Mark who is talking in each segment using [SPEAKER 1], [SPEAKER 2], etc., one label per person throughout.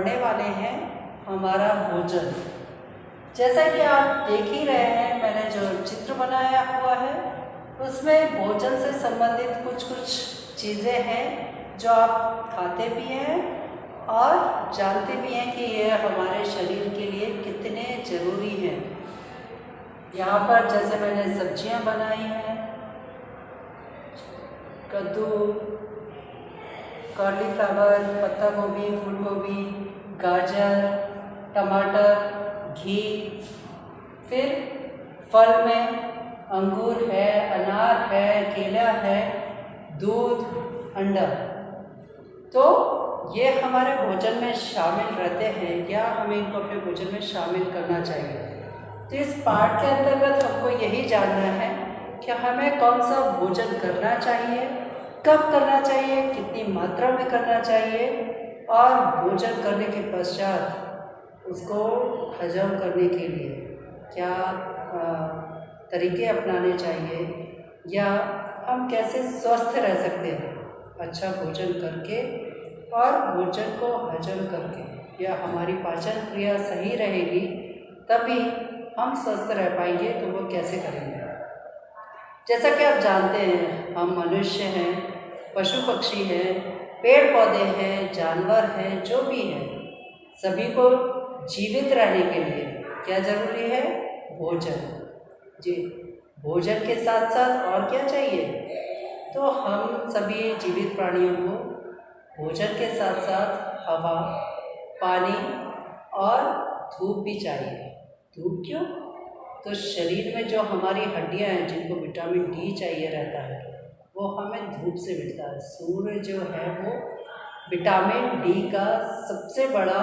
[SPEAKER 1] पढ़ने वाले हैं हमारा भोजन। जैसा कि आप देख ही रहे हैं, मैंने जो चित्र बनाया हुआ है उसमें भोजन से संबंधित कुछ चीज़ें हैं जो आप खाते भी हैं और जानते भी हैं कि यह हमारे शरीर के लिए कितने ज़रूरी हैं। यहाँ पर जैसे मैंने सब्जियाँ बनाई हैं, कद्दू, कॉलीफ्लावर, पत्ता गोभी, फूल गोभी, गाजर, टमाटर, घी। फिर फल में अंगूर है, अनार है, केला है, दूध, अंडा। तो ये हमारे भोजन में शामिल रहते हैं या हमें इनको अपने भोजन में शामिल करना चाहिए। तो इस पाठ के अंतर्गत हमको यही जानना है कि हमें कौन सा भोजन करना चाहिए, कब करना चाहिए, कितनी मात्रा में करना चाहिए और भोजन करने के पश्चात उसको हजम करने के लिए क्या तरीके अपनाने चाहिए या हम कैसे स्वस्थ रह सकते हैं अच्छा भोजन करके और भोजन को हजम करके। या हमारी पाचन क्रिया सही रहेगी तभी हम स्वस्थ रह पाएंगे। तो वो कैसे करेंगे? जैसा कि आप जानते हैं, हम मनुष्य हैं, पशु पक्षी हैं, पेड़ पौधे हैं, जानवर हैं, जो भी हैं, सभी को जीवित रहने के लिए क्या ज़रूरी है? भोजन। जी, भोजन के साथ साथ और क्या चाहिए? तो हम सभी जीवित प्राणियों को भोजन के साथ साथ हवा, पानी और धूप भी चाहिए। धूप क्यों? तो शरीर में जो हमारी हड्डियां हैं जिनको विटामिन डी चाहिए रहता है वो हमें धूप से मिलता है। सूर्य जो है वो विटामिन डी का सबसे बड़ा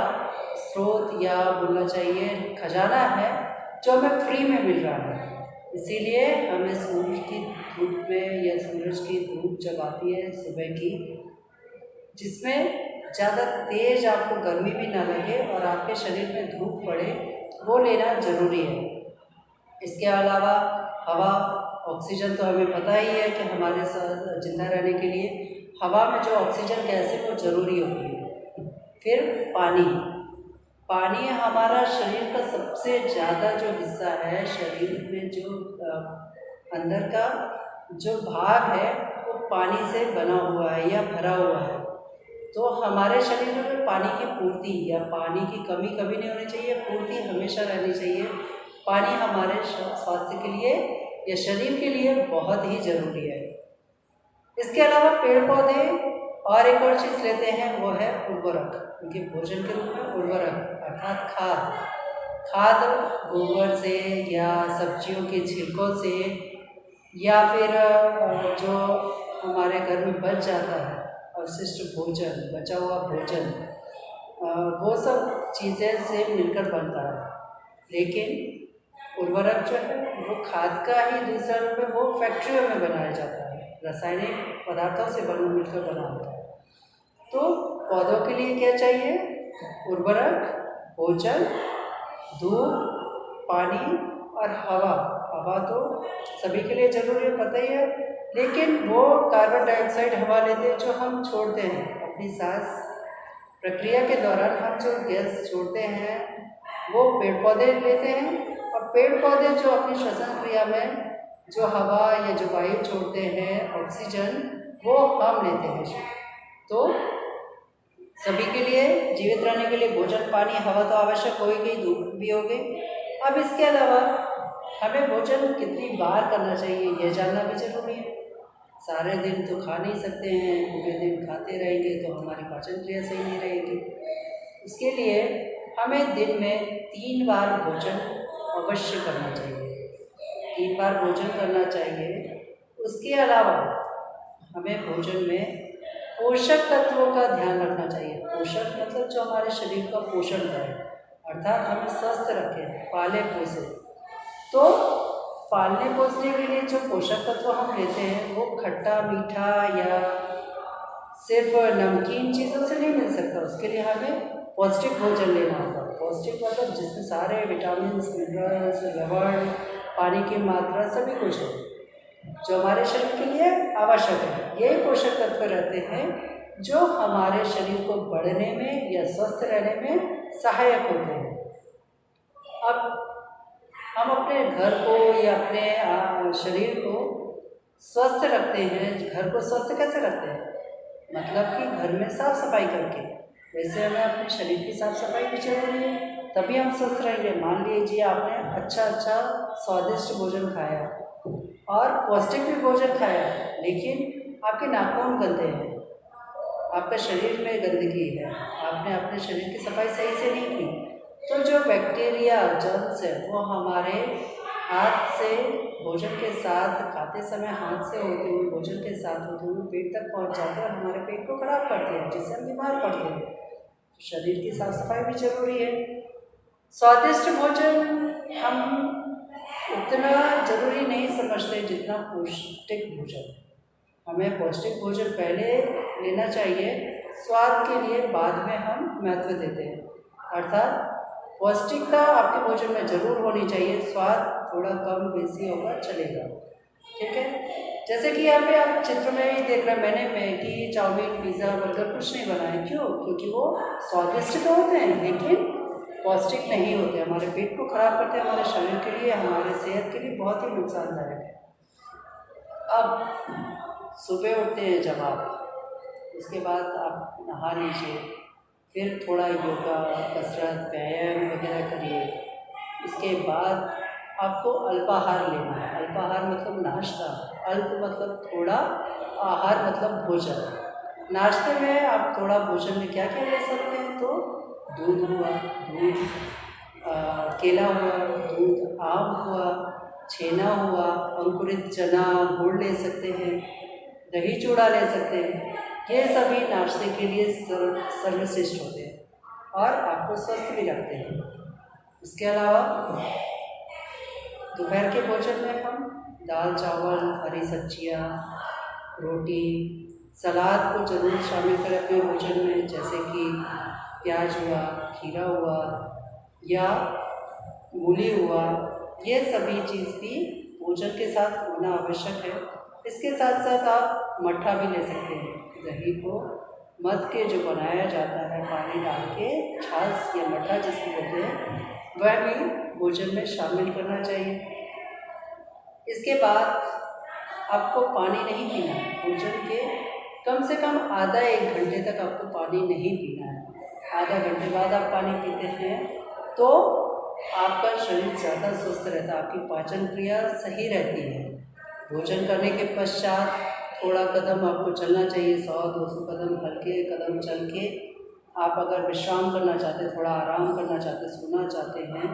[SPEAKER 1] स्रोत या बोलना चाहिए खजाना है जो हमें फ्री में मिल रहा है। इसीलिए हमें सूरज की धूप में या सूरज की धूप जब आती है सुबह की, जिसमें ज़्यादा तेज आपको गर्मी भी ना लगे और आपके शरीर में धूप पड़े, वो लेना ज़रूरी है। इसके अलावा हवा, ऑक्सीजन तो हमें पता ही है कि हमारे साथ जिंदा रहने के लिए हवा में जो ऑक्सीजन गैस है वो ज़रूरी होती है। फिर पानी। पानी हमारा शरीर का सबसे ज़्यादा जो हिस्सा है, शरीर में जो अंदर का जो भाग है वो पानी से बना हुआ है या भरा हुआ है। तो हमारे शरीर में पानी की पूर्ति या पानी की कमी कभी नहीं होनी चाहिए, पूर्ति हमेशा रहनी चाहिए। पानी हमारे स्वास्थ्य के लिए या शरीर के लिए बहुत ही ज़रूरी है। इसके अलावा पेड़ पौधे और एक और चीज़ लेते हैं, वो है उर्वरक। उनके भोजन के रूप में उर्वरक अर्थात खाद गोबर से या सब्जियों के छिलकों से या फिर जो हमारे घर में बच जाता है अवशिष्ट भोजन, बचा हुआ भोजन, वो सब चीज़ें से मिलकर बनता है। लेकिन उर्वरक जो है वो खाद का ही दूसरा रूप है। वो फैक्ट्रियों में बनाया जाता है, रासायनिक पदार्थों से मिलकर बना होता है। तो पौधों के लिए क्या चाहिए? उर्वरक, भोजन, धूप, पानी और हवा। हवा तो सभी के लिए ज़रूरी है, पता ही है। लेकिन वो कार्बन डाइऑक्साइड हवा लेते हैं जो हम छोड़ते हैं अपनी सांस प्रक्रिया के दौरान। हम जो गैस छोड़ते हैं वो पेड़ पौधे लेते हैं और पेड़ पौधे जो अपनी श्वसन क्रिया में जो हवा या जो वायु छोड़ते हैं ऑक्सीजन, वो हम लेते हैं। तो सभी के लिए जीवित रहने के लिए भोजन, पानी, हवा तो आवश्यक होगी, धूप भी होगी। अब इसके अलावा हमें भोजन कितनी बार करना चाहिए यह जानना भी जरूरी है। सारे दिन तो खा नहीं सकते हैं, पूरे दिन खाते रहेंगे तो हमारी पाचन क्रिया सही नहीं रहेगी। इसके लिए हमें दिन में 3 बार भोजन अवश्य करना चाहिए, 3 बार भोजन करना चाहिए। उसके अलावा हमें भोजन में पोषक तत्वों का ध्यान रखना चाहिए। पोषक मतलब जो हमारे शरीर का पोषण करे, अर्थात हमें स्वस्थ रखे, पाले पोसे। तो पालने पोसने के लिए जो पोषक तत्व हम लेते हैं वो खट्टा मीठा या सिर्फ नमकीन चीज़ों से नहीं मिल सकता। उसके लिए हमें पौष्टिक भोजन लेना होगा। पौष्टिक मतलब जिसमें सारे विटामिन, मिनरल्स, लवण, पानी की मात्रा सभी कुछ है जो हमारे शरीर के लिए आवश्यक है। ये पोषक तत्व रहते हैं जो हमारे शरीर को बढ़ने में या स्वस्थ रहने में सहायक होते हैं। अब हम अपने घर को या अपने शरीर को स्वस्थ रखते हैं। घर को स्वस्थ कैसे रखते हैं? मतलब कि घर में साफ सफाई करके। वैसे हमें अपने शरीर की साफ सफाई भी जरूरी है, तभी हम स्वस्थ रहेंगे। मान लीजिए आपने अच्छा स्वादिष्ट भोजन खाया और पौष्टिक भी भोजन खाया, लेकिन आपके नाखून गंदे हैं, आपका शरीर में गंदगी है, आपने अपने शरीर की सफाई सही से नहीं की, तो जो बैक्टीरिया जर्म्स है वो हमारे हाथ से भोजन के साथ खाते समय हाथ से होते हुए भोजन के साथ होते हुए पेट तक पहुंच जाते हैं और हमारे पेट को खराब करते हैं, जिससे हम बीमार पड़ते हैं। तो शरीर की साफ सफाई भी जरूरी है। स्वादिष्ट भोजन हम उतना जरूरी नहीं समझते जितना पौष्टिक भोजन। हमें पौष्टिक भोजन पहले लेना चाहिए, स्वाद के लिए बाद में हम महत्व देते हैं। अर्थात पौष्टिकता आपके भोजन में जरूर होनी चाहिए, स्वाद थोड़ा कम बेसी होगा चलेगा, ठीक है। जैसे कि यहाँ पे आप चित्र में ही देख रहे हैं, मैंने मैगी, चाउमीन, पिज़्ज़ा, बर्गर कुछ नहीं बनाए। क्यों? क्योंकि वो स्वादिष्ट तो होते हैं लेकिन पौष्टिक नहीं होते, हमारे पेट को खराब करते हैं, हमारे शरीर के लिए, हमारे सेहत के लिए बहुत ही नुकसानदायक है। अब सुबह उठते हैं जब आप, उसके बाद आप नहा लीजिए, फिर थोड़ा योगा, कसरत, व्यायाम वगैरह करिए। उसके बाद आपको अल्पाहार लेना है। अल्पाहार मतलब नाश्ता, अल्प मतलब थोड़ा, आहार मतलब भोजन। नाश्ते में आप थोड़ा भोजन में क्या क्या ले सकते हैं? तो दूध हुआ, केला हुआ, दूध, आम हुआ, छेना हुआ, अंकुरित चना, गुड़ ले सकते हैं, दही चूड़ा ले सकते हैं। ये सभी नाश्ते के लिए सर्वश्रेष्ठ होते हैं और आपको स्वस्थ भी रखते हैं। इसके अलावा दोपहर के भोजन में हम दाल, चावल, हरी सब्जियाँ, रोटी, सलाद को जरूर शामिल करें अपने भोजन में, जैसे कि प्याज हुआ, खीरा हुआ या मूली हुआ। ये सभी चीज़ भी भोजन के साथ होना आवश्यक है। इसके साथ साथ आप मट्ठा भी ले सकते हैं। दही को मध के जो बनाया जाता है पानी डाल के, छाछ या मट्ठा जिसको कहते हैं, वह भी भोजन में शामिल करना चाहिए। इसके बाद आपको पानी नहीं पीना है। भोजन के कम से कम आधा 1 घंटे तक आपको पानी नहीं पीना है। आधा घंटे बाद आप पानी पीते हैं तो आपका शरीर ज़्यादा स्वस्थ रहता है, आपकी पाचन क्रिया सही रहती है। भोजन करने के पश्चात थोड़ा कदम आपको चलना चाहिए, 100-200 कदम हल्के कदम चल के आप अगर विश्राम करना चाहते हैं, थोड़ा आराम करना चाहते हैं, सोना चाहते हैं,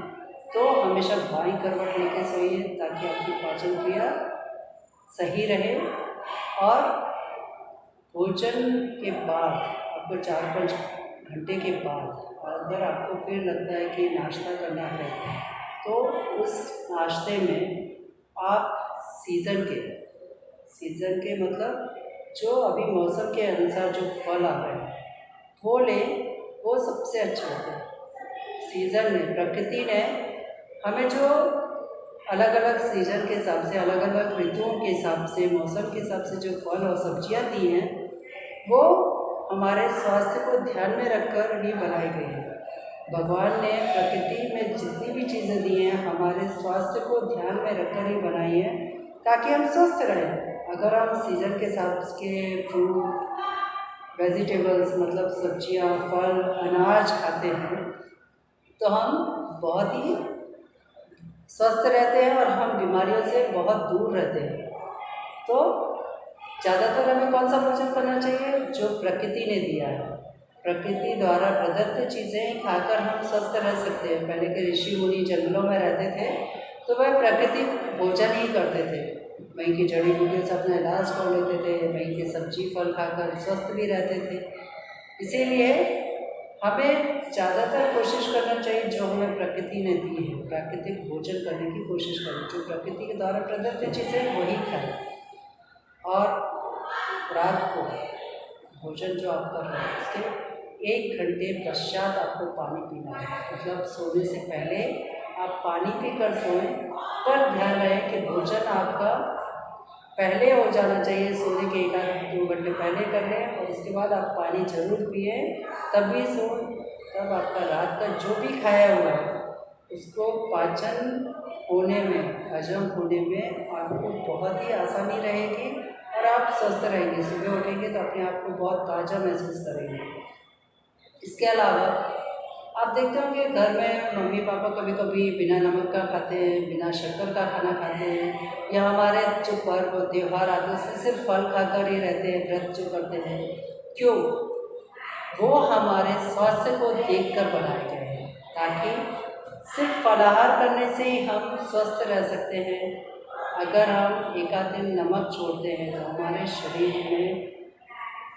[SPEAKER 1] तो हमेशा बाईं करवट लेके सोइए ताकि आपकी पाचन क्रिया सही रहे। और भोजन के बाद आपको 4-5 घंटे के बाद अगर आपको फिर लगता है कि नाश्ता करना है, तो उस नाश्ते में आप सीज़न के मतलब जो अभी मौसम के अनुसार जो फल आ रहे हैं वो लें, वो सबसे अच्छा होता है। सीज़न में प्रकृति ने हमें जो अलग अलग सीज़न के हिसाब से, अलग अलग ऋतुओं के हिसाब से, मौसम के हिसाब से जो फल और सब्जियां दी हैं, वो हमारे स्वास्थ्य को ध्यान में रखकर ही बनाई गई है। भगवान ने प्रकृति में जितनी भी चीज़ें दी हैं हमारे स्वास्थ्य को ध्यान में रखकर ही बनाई है ताकि हम स्वस्थ रहें। अगर हम सीज़न के हिसाब के फ्रूट, वेजिटेबल्स मतलब सब्जियां, फल, अनाज खाते हैं तो हम बहुत ही स्वस्थ रहते हैं और हम बीमारियों से बहुत दूर रहते हैं। तो ज़्यादातर हमें कौन सा भोजन करना चाहिए? जो प्रकृति ने दिया है। प्रकृति द्वारा प्रदत्त चीज़ें खाकर हम स्वस्थ रह सकते हैं। पहले के ऋषि मुनि जंगलों में रहते थे तो वह प्राकृतिक भोजन ही करते थे, वहीं की जड़ी बूटियों से अपना इलाज कर लेते थे, वहीं के सब्जी फल खाकर स्वस्थ भी रहते थे। इसीलिए हमें ज़्यादातर कोशिश करना चाहिए जो हमें प्रकृति ने दी है, प्राकृतिक भोजन करने की कोशिश करें। जो प्रकृति के द्वारा प्रदत्त चीज़ें वही खाएं। और रात को भोजन जो आप कर रहे हैं उसके 1 घंटे पश्चात आपको पानी पीना है। मतलब सोने से पहले आप पानी पीकर सोएं, पर ध्यान रहे कि भोजन आपका पहले हो जाना चाहिए, सोने के 1-2 घंटे पहले कर लें और उसके बाद आप पानी ज़रूर पिए, तभी सो। तब आपका रात का जो भी खाया हुआ है उसको पाचन होने में, हजम होने में आपको बहुत ही आसानी रहेगी और आप स्वस्थ रहेंगे। सुबह उठेंगे तो अपने आप को बहुत ताज़ा महसूस करेंगे। इसके अलावा आप देखते होंगे घर में मम्मी पापा कभी कभी बिना नमक का खाते हैं, बिना शक्कर का खाना खाते हैं, या हमारे जो पर्व त्यौहार आते हैं उसमें सिर्फ फल खाकर ही रहते हैं, व्रत जो करते हैं। क्यों? वो हमारे स्वास्थ्य को देखकर बनाए गए हैं, ताकि सिर्फ फलाहार करने से ही हम स्वस्थ रह सकते हैं। अगर हम एक आध दिन नमक छोड़ते हैं तो हमारे शरीर में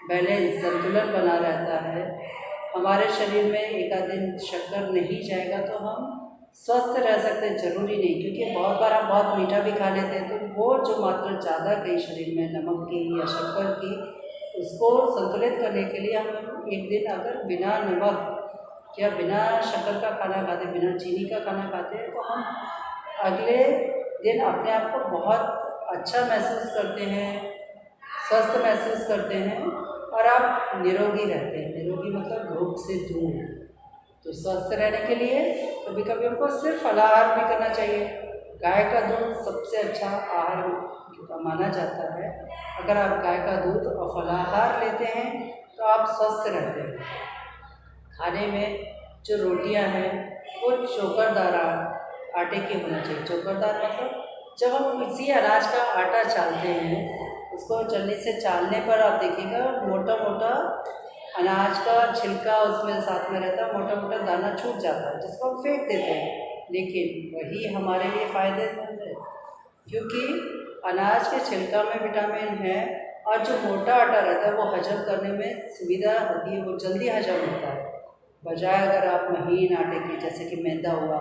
[SPEAKER 1] बैलेंस, संतुलन बना रहता है। हमारे शरीर में एक आध दिन शक्कर नहीं जाएगा तो हम स्वस्थ रह सकते हैं। ज़रूरी नहीं, क्योंकि बहुत बार हम बहुत मीठा भी खा लेते हैं तो वो जो मात्रा ज़्यादा गई शरीर में नमक की या शक्कर की, उसको संतुलित करने के लिए हम एक दिन अगर बिना नमक या बिना शक्कर का खाना खाते, बिना चीनी का खाना खाते हैं, तो हम अगले दिन अपने आप को बहुत अच्छा महसूस करते हैं, स्वस्थ महसूस करते हैं और आप निरोगी रहते हैं। निरोगी मतलब रोग से दूर। तो स्वस्थ रहने के लिए कभी कभी हमको सिर्फ फलाहार भी करना चाहिए। गाय का दूध सबसे अच्छा आहार माना जाता है। अगर आप गाय का दूध और फलाहार लेते हैं तो आप स्वस्थ रहते हैं। खाने में जो रोटियां हैं वो चोकरदार आटे की होना चाहिए। चोकरदार मतलब जब हम किसी अनाज का आटा चालते हैं, उसको चलने से चालने पर आप देखिएगा मोटा मोटा अनाज का छिलका उसमें साथ में रहता है, मोटा मोटा दाना छूट जाता है जिसको हम फेंक देते हैं। लेकिन वही हमारे लिए फ़ायदेमंद है, क्योंकि अनाज के छिलका में विटामिन है और जो मोटा आटा रहता है वो हजम करने में सुविधा होती है, वो जल्दी हजम होता है। बजाय अगर आप महीन आटे की, जैसे कि मैदा हुआ,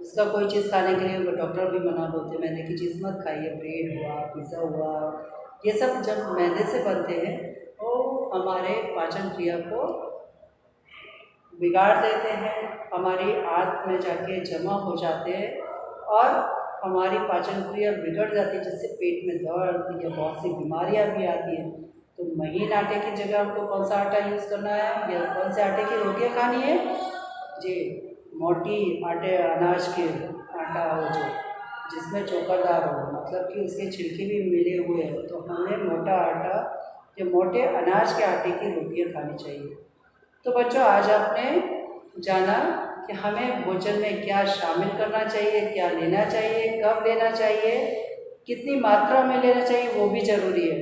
[SPEAKER 1] उसका कोई चीज़ खाने के लिए डॉक्टर भी मना बोलते हैं मैदे की चीज़ मत खाइए। ब्रेड हुआ, पिज़्ज़ा हुआ, ये सब जब मैदे से बनते हैं तो हमारे पाचन क्रिया को बिगाड़ देते हैं, हमारी आंत में जाके जमा हो जाते हैं और हमारी पाचन क्रिया बिगड़ जाती है, जिससे पेट में दर्द या बहुत सी बीमारियां भी आती हैं। तो महीन आटे की जगह हमको कौन सा आटा यूज़ करना है या कौन से आटे की रोटियां खानी है जी? मोटी आटे, अनाज के आटा हो जो जिसमें चोकरदार हो, मतलब कि उसके छिलके भी मिले हुए हैं, तो हमें मोटा आटा या मोटे अनाज के आटे की रोटियां खानी चाहिए। तो बच्चों, आज आपने जाना कि हमें भोजन में क्या शामिल करना चाहिए, क्या लेना चाहिए, कब लेना चाहिए, कितनी मात्रा में लेना चाहिए, वो भी ज़रूरी है।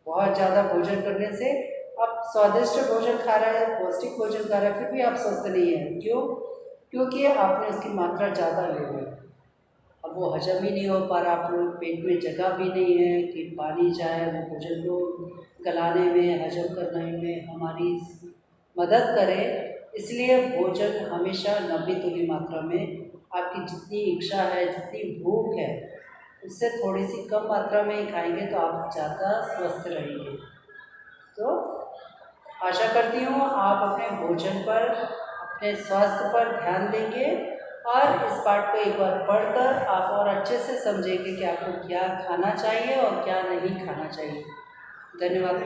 [SPEAKER 1] बहुत ज़्यादा भोजन करने से आप स्वादिष्ट भोजन खा रहे हैं, पौष्टिक भोजन खा रहे हैं, फिर भी आप स्वस्थ नहीं हैं। क्यों? क्योंकि आपने उसकी मात्रा ज़्यादा ले ली, अब वो हजम ही नहीं हो पा रहा, आप लोग पेट में जगह भी नहीं है कि पानी जाए वो भोजन को गलाने में, हजम करने में हमारी मदद करे। इसलिए भोजन हमेशा नब्बे तुली मात्रा में, आपकी जितनी इच्छा है, जितनी भूख है, उससे थोड़ी सी कम मात्रा में ही खाएंगे तो आप ज़्यादा स्वस्थ रहेंगे। तो आशा करती हूँ आप अपने भोजन पर, अपने स्वास्थ्य पर ध्यान देंगे और इस पाठ को एक बार पढ़कर आप और अच्छे से समझेंगे कि आपको क्या खाना चाहिए और क्या नहीं खाना चाहिए। धन्यवाद।